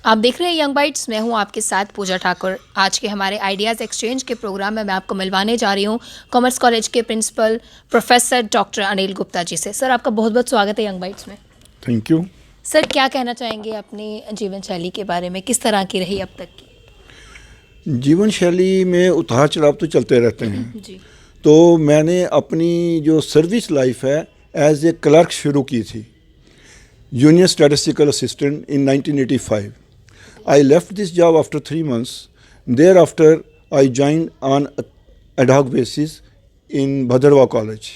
आप देख रहे हैं यंग बाइट्स, मैं हूं आपके साथ पूजा ठाकुर। आज के हमारे आइडियाज़ एक्सचेंज के प्रोग्राम में मैं आपको मिलवाने जा रही हूं कॉमर्स कॉलेज के principal professor doctor Anil Gupta ji से। सर, आपका बहुत बहुत स्वागत है यंग बाइट्स में। Thank you. सर, क्या कहना चाहेंगे अपनी जीवन शैली के बारे में, किस तरह की रही अब तक की? जीवन शैली में उतार चढ़ाव तो चलते रहते हैं जी तो मैंने अपनी जो सर्विस लाइफ है एज ए क्लर्क शुरू की थी, junior statistical assistant in 1985। I left this job after 3 months. Thereafter, I joined on ad hoc basis in Bhadarwah College.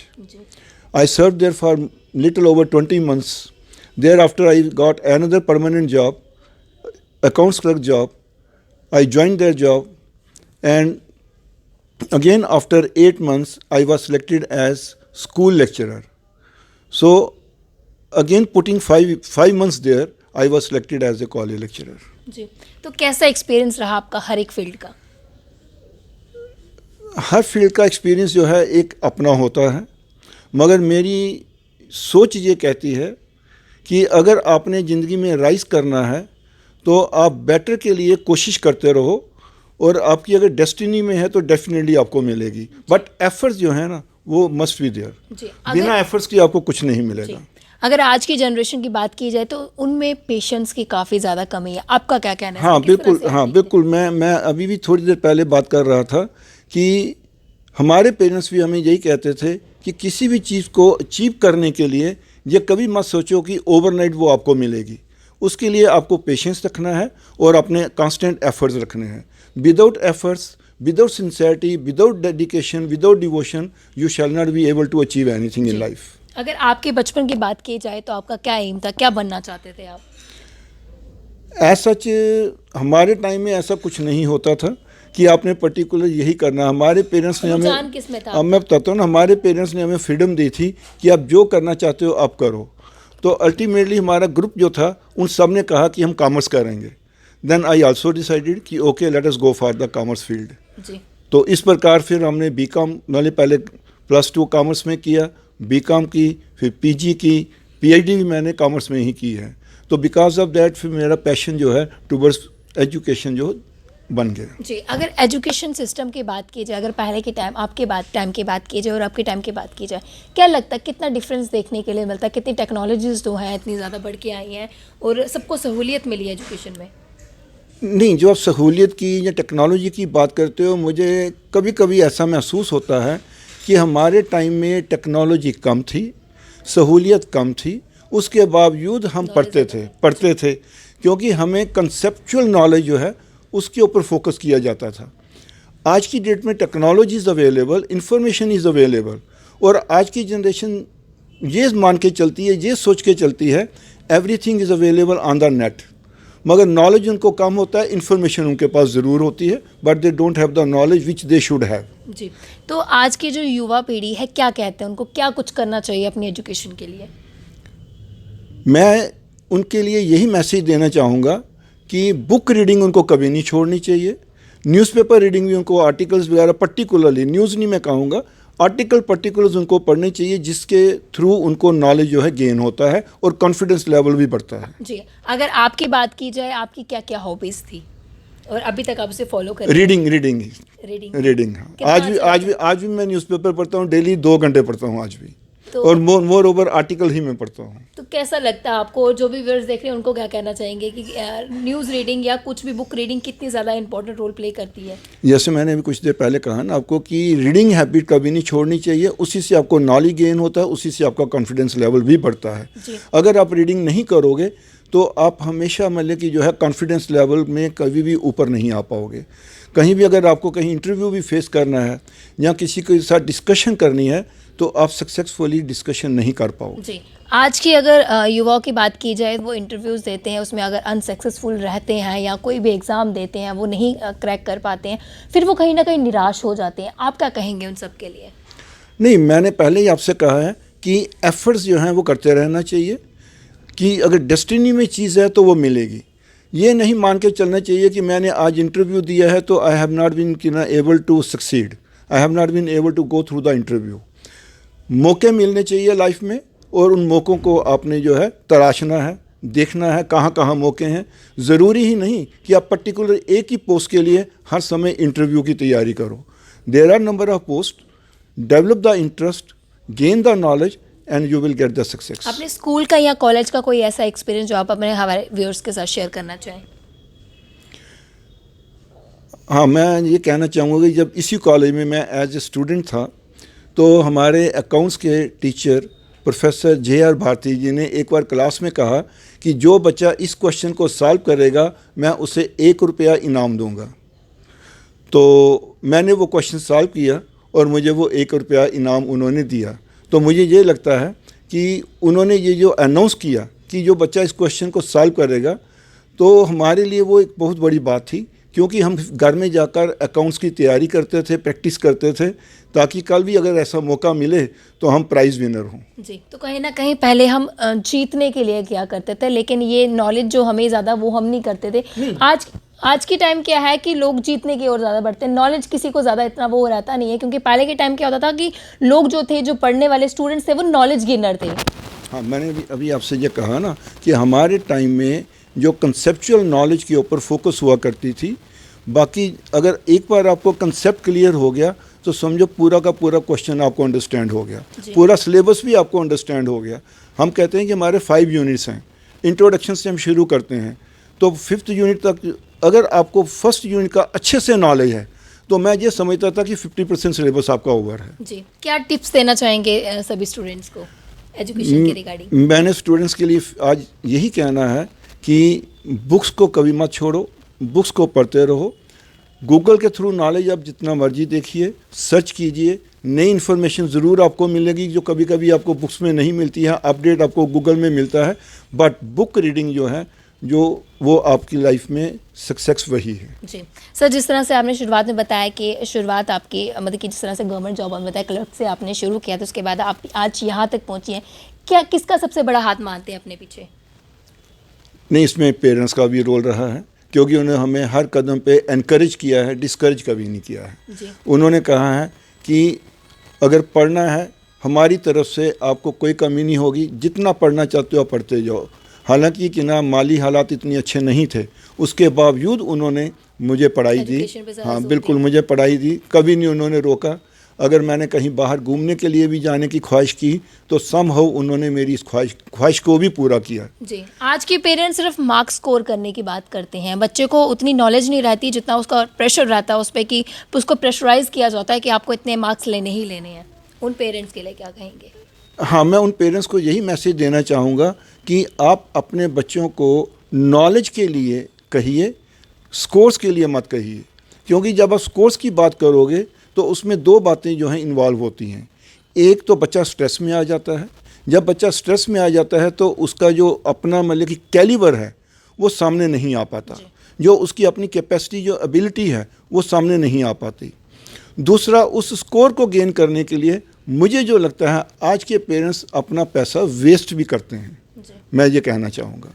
I served there for little over 20 months. Thereafter, I got another permanent job, accounts clerk job. I joined their job, and again after 8 months, I was selected as school lecturer. So, again putting five months there, I was selected as a college lecturer. जी, तो कैसा experience रहा आपका हर एक field का? हर field का experience जो है एक अपना होता है, मगर मेरी सोच ये कहती है कि अगर आपने ज़िंदगी में राइज करना है तो आप बेटर के लिए कोशिश करते रहो, और आपकी अगर डेस्टिनी में है तो डेफिनेटली आपको मिलेगी। बट एफर्ट्स जो है ना वो मस्ट बी देयर। बिना एफर्ट्स के आपको कुछ नहीं मिलेगा। अगर आज की जनरेशन की बात की जाए तो उनमें पेशेंस की काफ़ी ज़्यादा कमी है, आपका क्या कहना है? हाँ बिल्कुल। मैं अभी भी थोड़ी देर पहले बात कर रहा था कि हमारे पेरेंट्स भी हमें यही कहते थे कि किसी भी चीज़ को अचीव करने के लिए ये कभी मत सोचो कि ओवरनाइट वो आपको मिलेगी। उसके लिए आपको पेशेंस रखना है और अपने कांस्टेंट एफर्ट्स रखने हैं। Without efforts, without sincerity, without dedication, without devotion, you shall not be able to achieve anything in life. अगर आपके बचपन की बात की जाए तो आपका क्या एम था, क्या बनना चाहते थे आप? ऐसा हमारे टाइम में ऐसा कुछ नहीं होता था कि आपने पर्टिकुलर यही करना। हमारे पेरेंट्स ने हमें, किस में था? अब मैं बताता हूँ ना, हमारे पेरेंट्स ने हमें फ्रीडम दी थी कि आप जो करना चाहते हो आप करो। तो अल्टीमेटली हमारा ग्रुप जो था उन सब ने कहा कि हम कॉमर्स करेंगे। देन आई आल्सो डिसाइडेड कि okay let us go for the commerce field. जी। तो इस प्रकार फिर हमने बीकॉम, मैंने पहले +2 कॉमर्स में किया, बीकॉम की, फिर पीजी की, पीएचडी भी मैंने कॉमर्स में ही की है। तो बिकॉज ऑफ दैट फिर मेरा पैशन जो है टुवर्ड्स एजुकेशन जो बन गया। जी, अगर एजुकेशन सिस्टम की बात की जाए, अगर पहले के टाइम, आपके टाइम की बात की जाए और आपके टाइम की बात की जाए, क्या लगता है कितना डिफरेंस देखने के लिए मिलता है? कितनी टेक्नोलॉजीज जो हैं इतनी ज़्यादा बढ़ के आई हैं और सबको सहूलियत मिली है एजुकेशन में? नहीं, जो आप सहूलियत की या टेक्नोलॉजी की बात करते हो, मुझे कभी कभी ऐसा महसूस होता है कि हमारे टाइम में टेक्नोलॉजी कम थी, सहूलियत कम थी, उसके बावजूद हम पढ़ते थे क्योंकि हमें कंसेप्चुअल नॉलेज जो है उसके ऊपर फोकस किया जाता था। आज की डेट में technology is available, information is available, और आज की जनरेशन ये मान के चलती है, ये सोच के चलती है everything is available on the net. मगर नॉलेज उनको कम होता है, इन्फॉर्मेशन उनके पास ज़रूर होती है, but they don't have the knowledge which they should have. जी, तो आज की जो युवा पीढ़ी है क्या कहते हैं, उनको क्या कुछ करना चाहिए अपनी एजुकेशन के लिए? मैं उनके लिए यही मैसेज देना चाहूँगा कि बुक रीडिंग उनको कभी नहीं छोड़नी चाहिए। न्यूज़पेपर रीडिंग भी उनको, आर्टिकल्स वगैरह, पर्टिकुलरली न्यूज़ नहीं मैं कहूँगा, आर्टिकल पर्टिकुलर्स उनको पढ़ने चाहिए, जिसके थ्रू उनको नॉलेज जो है गेन होता है और कॉन्फिडेंस लेवल भी बढ़ता है। जी, अगर आपकी बात की जाए, आपकी क्या क्या हॉबीज़ थी और अभी तक आप उसे फॉलो कर? रीडिंग हाँ। आज भी मैं न्यूज़पेपर पढ़ता हूँ, डेली 2 घंटे पढ़ता हूँ आज भी। तो और मोर ओवर आर्टिकल ही मैं पढ़ता हूँ। तो कैसा लगता है आपको? जो भी व्यूअर्स देख रहे हैं उनको क्या कहना चाहेंगे कि न्यूज़ रीडिंग या कुछ भी बुक रीडिंग कितनी ज़्यादा इंपॉर्टेंट रोल प्ले करती है? जैसे मैंने अभी कुछ देर पहले कहा ना आपको कि रीडिंग हैबिट कभी नहीं छोड़नी चाहिए। उसी से आपको नॉलेज गेन होता है, उसी से आपका कॉन्फिडेंस लेवल भी बढ़ता है। अगर आप रीडिंग नहीं करोगे तो आप हमेशा मतलब कि जो है कॉन्फिडेंस लेवल में कभी भी ऊपर नहीं आ पाओगे। कहीं भी अगर आपको कहीं इंटरव्यू भी फेस करना है या किसी के साथ डिस्कशन करनी है तो आप सक्सेसफुली डिस्कशन नहीं कर पाओगे। जी, आज की अगर युवाओं की बात की जाए, वो इंटरव्यूज़ देते हैं, उसमें अगर अनसक्सेसफुल रहते हैं या कोई भी एग्ज़ाम देते हैं वो नहीं क्रैक कर पाते हैं, फिर वो कहीं ना कहीं निराश हो जाते हैं। आप क्या कहेंगे उन सब के लिए? नहीं, मैंने पहले ही आपसे कहा है कि एफर्ट्स जो हैं वो करते रहना चाहिए कि अगर डेस्टिनी में चीज़ है तो वो मिलेगी। ये नहीं मान के चलना चाहिए कि मैंने आज इंटरव्यू दिया है तो I have not been able to succeed, I have not been able to go through the interview. मौके मिलने चाहिए लाइफ में और उन मौक़ों को आपने जो है तराशना है, देखना है कहाँ कहाँ मौके हैं। ज़रूरी ही नहीं कि आप पर्टिकुलर एक ही पोस्ट के लिए हर समय इंटरव्यू की तैयारी करो। There are number of post, develop the interest, gain the knowledge and you will get the success. अपने स्कूल का या कॉलेज का कोई ऐसा एक्सपीरियंस जो आप अपने हमारे व्यूअर्स के साथ शेयर करना चाहें? हाँ, मैं ये कहना चाहूँगा कि जब इसी कॉलेज में मैं एज ए स्टूडेंट था तो हमारे अकाउंट्स के टीचर प्रोफेसर JR भारती जी ने एक बार क्लास में कहा कि जो बच्चा इस क्वेश्चन को सॉल्व करेगा मैं उसे ₹1 इनाम दूंगा। तो मैंने वो क्वेश्चन सॉल्व किया और मुझे वो ₹1 इनाम उन्होंने दिया। तो मुझे ये लगता है कि उन्होंने ये जो अनाउंस किया कि जो बच्चा इस क्वेश्चन को सॉल्व करेगा, तो हमारे लिए वो एक बहुत बड़ी बात थी, क्योंकि हम घर में जाकर अकाउंट्स की तैयारी करते थे, प्रैक्टिस करते थे, ताकि कल भी अगर ऐसा मौका मिले तो हम प्राइज़ विनर हों। जी, तो कहीं ना कहीं पहले हम जीतने के लिए क्या करते थे, लेकिन ये नॉलेज जो हमें ज़्यादा वो हम नहीं करते थे। आज की टाइम क्या है कि लोग जीतने की ओर ज़्यादा बढ़ते हैं, नॉलेज किसी को ज़्यादा इतना वो रहता नहीं है, क्योंकि पहले के टाइम क्या होता था कि लोग जो थे, जो पढ़ने वाले स्टूडेंट्स थे, वो नॉलेज गेनर थे। हाँ, मैंने अभी आपसे ये कहा ना कि हमारे टाइम में जो कंसेप्चुअल नॉलेज के ऊपर फोकस हुआ करती थी। बाकी अगर एक बार आपको कंसेप्ट क्लियर हो गया तो समझो पूरा का पूरा क्वेश्चन आपको अंडरस्टैंड हो गया, पूरा सिलेबस भी आपको अंडरस्टैंड हो गया। हम कहते हैं कि हमारे 5 यूनिट्स हैं, इंट्रोडक्शन से हम शुरू करते हैं, तो 5th यूनिट तक अगर आपको फर्स्ट यूनिट का अच्छे से नॉलेज है तो मैं ये समझता था कि 50% सिलेबस आपका ओवर है। जी, क्या टिप्स देना चाहेंगे सभी स्टूडेंट्स को एजुकेशन के रिगार्डिंग? मैंने स्टूडेंट्स के लिए आज यही कहना है कि बुक्स को कभी मत छोड़ो, बुक्स को पढ़ते रहो। गूगल के थ्रू नॉलेज आप जितना मर्जी देखिए, सर्च कीजिए, नई इन्फॉर्मेशन ज़रूर आपको मिलेगी जो कभी कभी आपको बुक्स में नहीं मिलती है, अपडेट आपको गूगल में मिलता है। बट बुक रीडिंग जो है, जो वो आपकी लाइफ में सक्सेस वही है। जी सर, जिस तरह से आपने शुरुआत में बताया कि शुरुआत आपकी मतलब कि जिस तरह से गवर्नमेंट जॉब में बताया क्लर्क से आपने शुरू किया, तो उसके बाद आप आज यहाँ तक पहुँची हैं, क्या किसका सबसे बड़ा हाथ मानते हैं अपने पीछे? नहीं, इसमें पेरेंट्स का भी रोल रहा है, क्योंकि उन्होंने हमें हर कदम पे एनकरेज किया है, डिस्करेज कभी नहीं किया है। जी। उन्होंने कहा है कि अगर पढ़ना है हमारी तरफ से आपको कोई कमी नहीं होगी, जितना पढ़ना चाहते हो पढ़ते जाओ। हालांकि कि ना माली हालात इतने अच्छे नहीं थे, उसके बावजूद उन्होंने मुझे पढ़ाई दी। हाँ बिल्कुल, मुझे पढ़ाई दी, कभी नहीं उन्होंने रोका। अगर मैंने कहीं बाहर घूमने के लिए भी जाने की ख्वाहिश की तो समहाउ उन्होंने मेरी इस ख्वाहिश को भी पूरा किया। जी, आज के पेरेंट्स सिर्फ मार्क्स स्कोर करने की बात करते हैं, बच्चे को उतनी नॉलेज नहीं रहती जितना उसका प्रेशर रहता है उस पर, कि उसको प्रेशराइज किया जाता है कि आपको इतने मार्क्स लेने ही लेने हैं। उन पेरेंट्स के लिए क्या कहेंगे? हाँ, मैं उन पेरेंट्स को यही मैसेज देना चाहूँगा कि आप अपने बच्चों को नॉलेज के लिए कहिए, स्कोर्स के लिए मत कहिए, क्योंकि जब आप स्कोर्स की बात करोगे तो उसमें 2 बातें जो हैं इन्वॉल्व होती हैं। एक तो बच्चा स्ट्रेस में आ जाता है, जब बच्चा स्ट्रेस में आ जाता है तो उसका जो अपना मतलब कि कैलिबर है वो सामने नहीं आ पाता, जो उसकी अपनी कैपेसिटी जो एबिलिटी है वो सामने नहीं आ पाती। दूसरा, उस स्कोर को गेन करने के लिए मुझे जो लगता है आज के पेरेंट्स अपना पैसा वेस्ट भी करते हैं। मैं ये कहना चाहूँगा,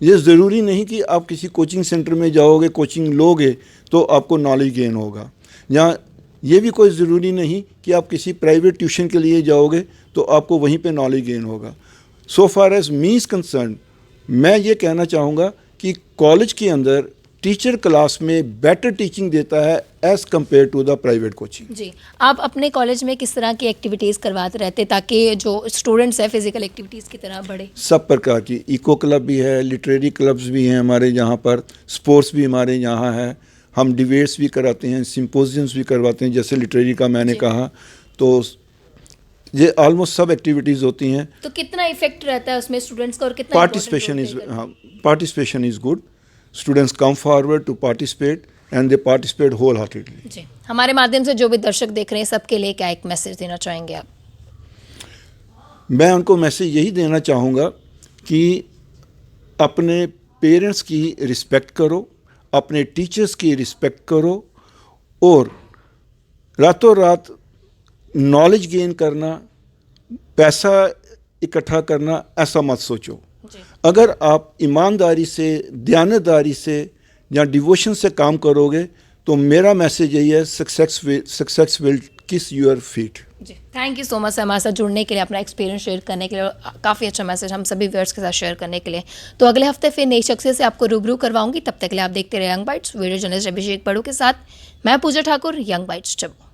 ये ज़रूरी नहीं कि आप किसी कोचिंग सेंटर में जाओगे, कोचिंग लोगे तो आपको नॉलेज गेन होगा, या ये भी कोई ज़रूरी नहीं कि आप किसी प्राइवेट ट्यूशन के लिए जाओगे तो आपको वहीं पे नॉलेज गेन होगा। So far as me is concern, मैं ये कहना चाहूँगा कि कॉलेज के अंदर टीचर क्लास में बेटर टीचिंग देता है as compare to the private coaching. जी, आप अपने कॉलेज में किस तरह की एक्टिविटीज़ करवाते रहते ताकि जो स्टूडेंट्स हैं फिजिकल एक्टिविटीज़ की तरह बढ़े? सब प्रकार की, इको क्लब भी है, लिटरेरी क्लब्स भी हैं हमारे यहाँ पर, स्पोर्ट्स भी हमारे यहाँ है, हम डिबेट्स भी कराते हैं, सिंपोजियम्स भी करवाते हैं, जैसे लिटरेरी का मैंने कहा, तो ये ऑलमोस्ट सब एक्टिविटीज़ होती हैं। तो कितना इफेक्ट रहता है उसमें स्टूडेंट्स का और कितना participation is good, students come forward to participate and they participate wholeheartedly. जी, हमारे माध्यम से जो भी दर्शक देख रहे हैं सबके लिए क्या एक मैसेज देना चाहेंगे आप? मैं उनको मैसेज यही देना चाहूँगा कि अपने पेरेंट्स की रिस्पेक्ट करो, अपने टीचर्स की रिस्पेक्ट करो, और रातों रात नॉलेज गेन करना, पैसा इकट्ठा करना ऐसा मत सोचो। अगर आप ईमानदारी से, दयानतदारी से या डिवोशन से काम करोगे तो मेरा मैसेज यही है, success will kiss your feet. जी, थैंक यू सो मच हमारे साथ जुड़ने के लिए, अपना एक्सपीरियंस शेयर करने के लिए, और काफ़ी अच्छा मैसेज हम सभी व्यूअर्स के साथ शेयर करने के लिए। तो अगले हफ्ते फिर नई शख्सियत से आपको रूबरू करवाऊंगी। तब तक के लिए आप देखते रहे यंग बाइट्स, वीडियो जर्नलिस्ट अभिषेक बड़ू के साथ मैं पूजा ठाकुर, यंग बाइट्स जम्मू।